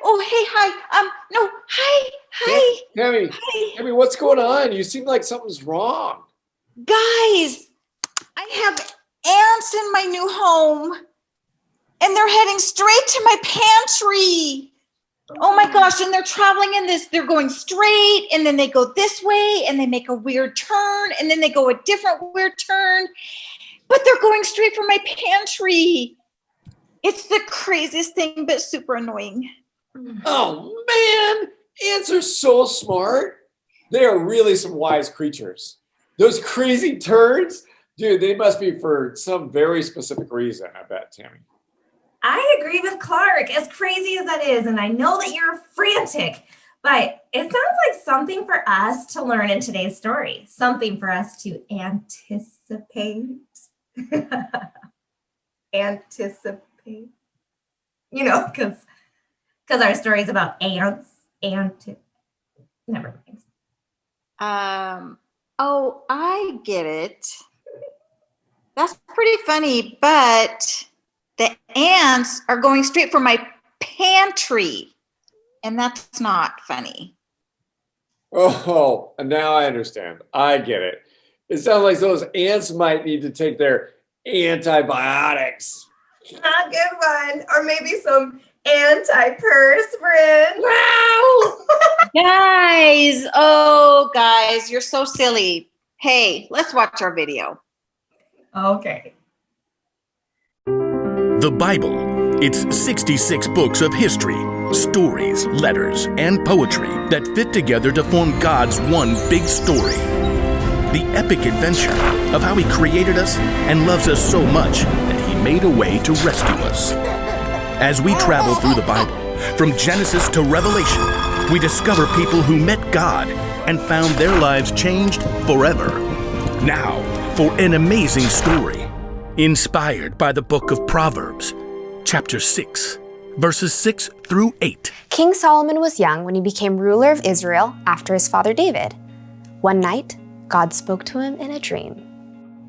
Oh, hey, hi. No, hi, hi, Tammy, hi. Tammy, what's going on? You seem like something's wrong. Guys, I have ants in my new home, and they're heading straight to my pantry. Oh my gosh, and they're traveling in this. They're going straight, and then they go this way, and they make a weird turn, and then they go a different weird turn, but they're going straight for my pantry. It's the craziest thing, but super annoying. Oh man, ants are so smart. They are really some wise creatures. Those crazy turds, dude, they must be for some very specific reason, I bet, Tammy. I agree with Clark, as crazy as that is, and I know that you're frantic, but it sounds like something for us to learn in today's story, something for us to anticipate. Anticipate. You know, because our story is about ants. Never mind. Oh, I get it. That's pretty funny, but the ants are going straight for my pantry, and that's not funny. Oh, and now I understand. I get it. It sounds like those ants might need to take their antibiotics. A good one. Or maybe some antiperspirant. Wow! Guys, you're so silly. Hey, let's watch our video. Okay. The Bible. It's 66 books of history, stories, letters, and poetry that fit together to form God's one big story. The epic adventure of how He created us and loves us so much that He made a way to rescue us. As we travel through the Bible, from Genesis to Revelation, we discover people who met God and found their lives changed forever. Now, for an amazing story, inspired by the book of Proverbs, chapter 6, verses 6 through 8. King Solomon was young when he became ruler of Israel after his father David. One night, God spoke to him in a dream.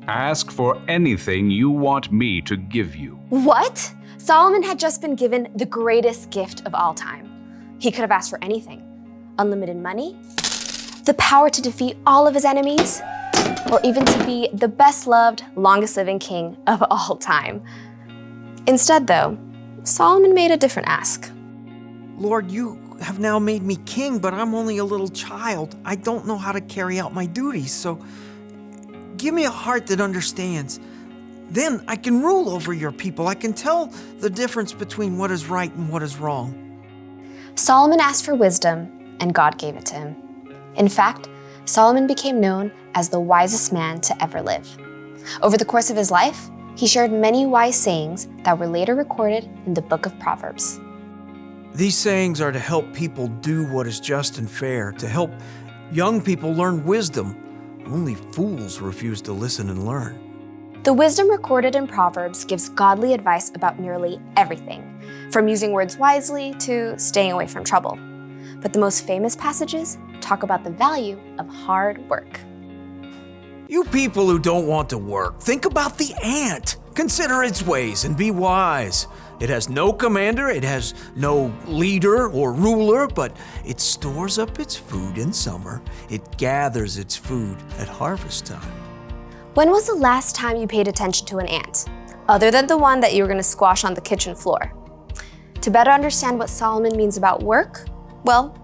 Ask for anything you want me to give you. What? Solomon had just been given the greatest gift of all time. He could have asked for anything. Unlimited money, the power to defeat all of his enemies, or even to be the best-loved, longest-living king of all time. Instead, though, Solomon made a different ask. Lord, you have now made me king, but I'm only a little child. I don't know how to carry out my duties, so give me a heart that understands. Then I can rule over your people. I can tell the difference between what is right and what is wrong. Solomon asked for wisdom, and God gave it to him. In fact, Solomon became known as the wisest man to ever live. Over the course of his life, he shared many wise sayings that were later recorded in the book of Proverbs. These sayings are to help people do what is just and fair, to help young people learn wisdom. Only fools refuse to listen and learn. The wisdom recorded in Proverbs gives godly advice about nearly everything, from using words wisely to staying away from trouble. But the most famous passages talk about the value of hard work. You people who don't want to work, think about the ant. Consider its ways and be wise. It has no commander, it has no leader or ruler, but it stores up its food in summer. It gathers its food at harvest time. When was the last time you paid attention to an ant, other than the one that you were going to squash on the kitchen floor? To better understand what Solomon means about work, well,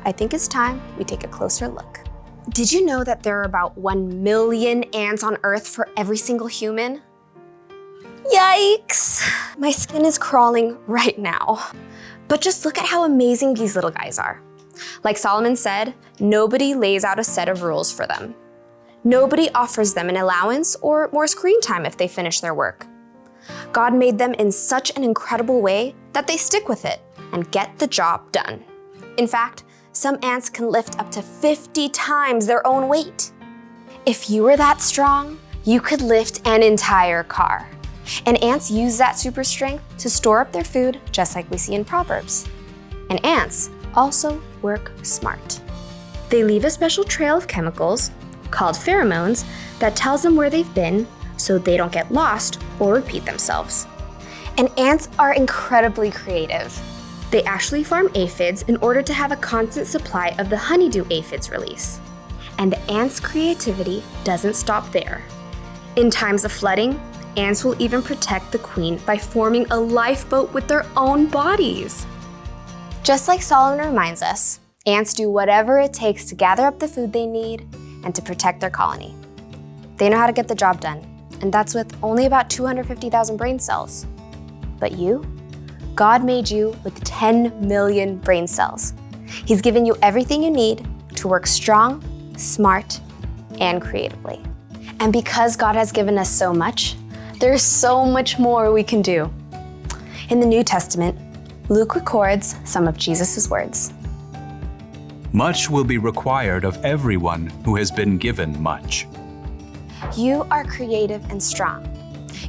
I think it's time we take a closer look. Did you know that there are about 1 million ants on Earth for every single human? Yikes! My skin is crawling right now. But just look at how amazing these little guys are. Like Solomon said, nobody lays out a set of rules for them. Nobody offers them an allowance or more screen time if they finish their work. God made them in such an incredible way that they stick with it and get the job done. In fact, some ants can lift up to 50 times their own weight. If you were that strong, you could lift an entire car. And ants use that super strength to store up their food, just like we see in Proverbs. And ants also work smart. They leave a special trail of chemicals, called pheromones, that tells them where they've been so they don't get lost or repeat themselves. And ants are incredibly creative. They actually farm aphids in order to have a constant supply of the honeydew aphids release. And the ants' creativity doesn't stop there. In times of flooding, ants will even protect the queen by forming a lifeboat with their own bodies. Just like Solomon reminds us, ants do whatever it takes to gather up the food they need and to protect their colony. They know how to get the job done, and that's with only about 250,000 brain cells. But you? God made you with 10 million brain cells. He's given you everything you need to work strong, smart, and creatively. And because God has given us so much, there's so much more we can do. In the New Testament, Luke records some of Jesus' words. Much will be required of everyone who has been given much. You are creative and strong.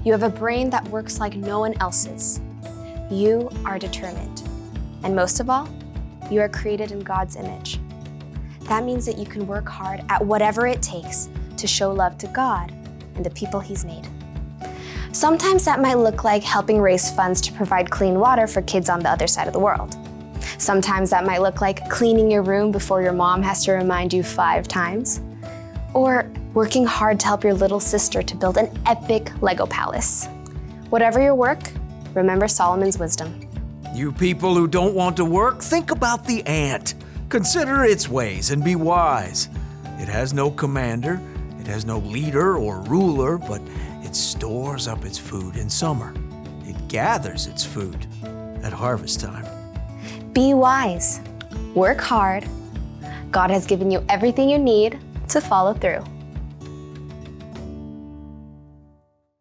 You have a brain that works like no one else's. You are determined. And most of all, you are created in God's image. That means that you can work hard at whatever it takes to show love to God and the people He's made. Sometimes that might look like helping raise funds to provide clean water for kids on the other side of the world. Sometimes that might look like cleaning your room before your mom has to remind you 5 times. Or working hard to help your little sister to build an epic Lego palace. Whatever your work, remember Solomon's wisdom. You people who don't want to work, think about the ant. Consider its ways and be wise. It has no commander, it has no leader or ruler, but it stores up its food in summer. It gathers its food at harvest time. Be wise. Work hard. God has given you everything you need to follow through.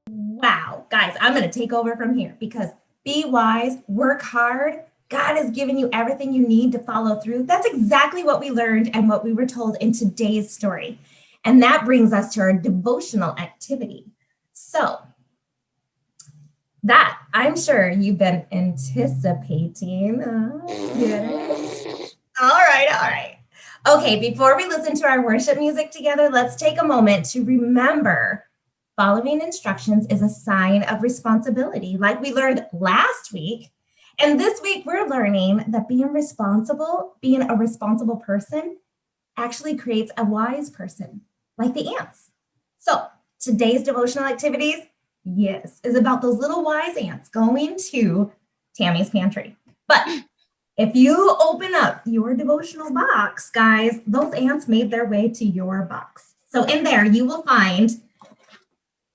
Wow, guys, I'm going to take over from here because be wise, work hard. God has given you everything you need to follow through. That's exactly what we learned and what we were told in today's story. And that brings us to our devotional activity. So, that I'm sure you've been anticipating. All right. Okay, before we listen to our worship music together, let's take a moment to remember following instructions is a sign of responsibility, like we learned last week. And this week, we're learning that being a responsible person actually creates a wise person, like the ants. So today's devotional activities, yes, is about those little wise ants going to Tammy's pantry. But if you open up your devotional box, guys, those ants made their way to your box. So in there, you will find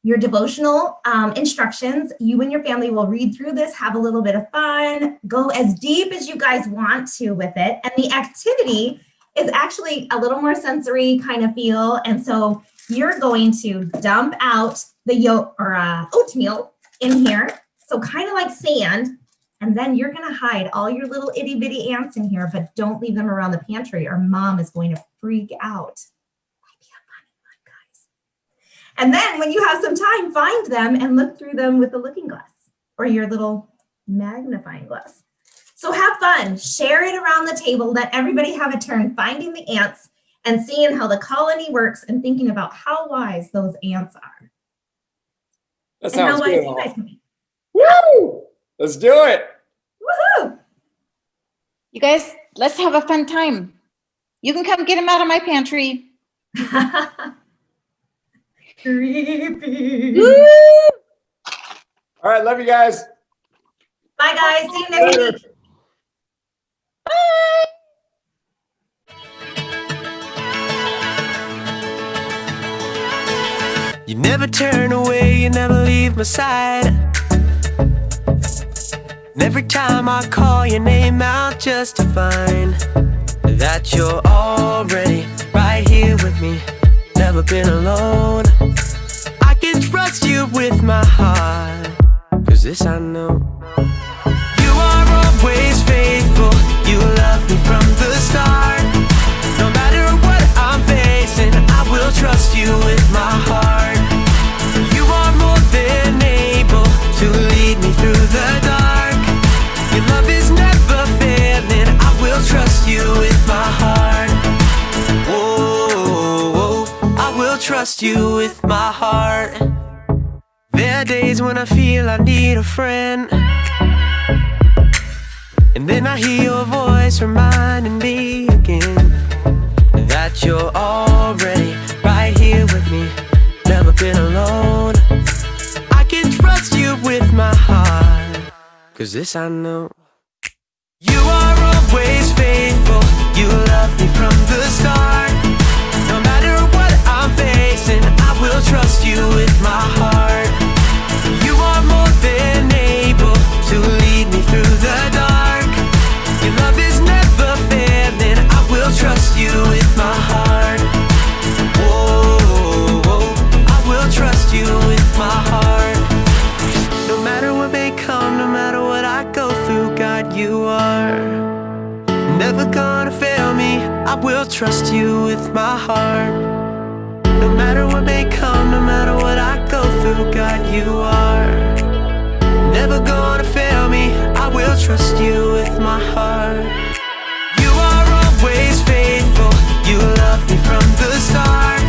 your devotional instructions. You and your family will read through this, have a little bit of fun, go as deep as you guys want to with it. And the activity is actually a little more sensory kind of feel. And so you're going to dump out the oatmeal in here. So kind of like sand. And then you're going to hide all your little itty bitty ants in here, but don't leave them around the pantry or mom is going to freak out. And then when you have some time, find them and look through them with a looking glass or your little magnifying glass. So have fun, share it around the table, let everybody have a turn finding the ants and seeing how the colony works and thinking about how wise those ants are. That And how sounds wise good. you guys can be. Woo! Let's do it. Woohoo! You guys, let's have a fun time. You can come get them out of my pantry. Creepy. Woo! All right, love you guys. Bye guys, see you next week. You never turn away, you never leave my side. And every time I call your name out just to find that you're already right here with me, never been alone. I can trust you with my heart, 'cause this I know. You are always faithful, you love me from the start. No matter what I'm facing, I will trust you with my heart. You are more than able to lead me through the dark. Your love is never failing, I will trust you with my heart. Whoa, I will trust you with my heart. There are days when I feel I need a friend, And then I hear your voice reminding me again that you're already right here with me, never been alone. I can trust you with my heart, 'cause this I know. You are always faithful, you love me from the start. No matter what I'm facing, I will trust you with my heart. You are more than able to lead me through the dark. Your love is never failing, I will trust you with my heart. Whoa, whoa, I will trust you with my heart. No matter what may come, no matter what I go through, God, you are never gonna fail me. I will trust you with my heart. No matter what may come, no matter what I go through, God, you are never gonna fail me. I will trust you with my heart. You are always faithful, you love me from the start.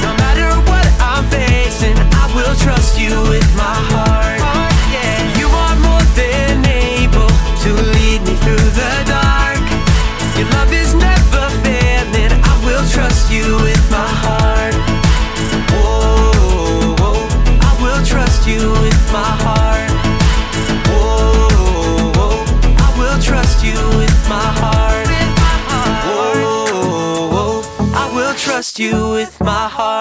No matter what I'm facing, I will trust you with my heart. You are more than able to lead me through the dark. Your love is never failing, I will trust you with my heart. Whoa, whoa, I will trust you with my heart. Whoa, whoa, I will trust you with my heart. Whoa, whoa, I will trust you with my heart.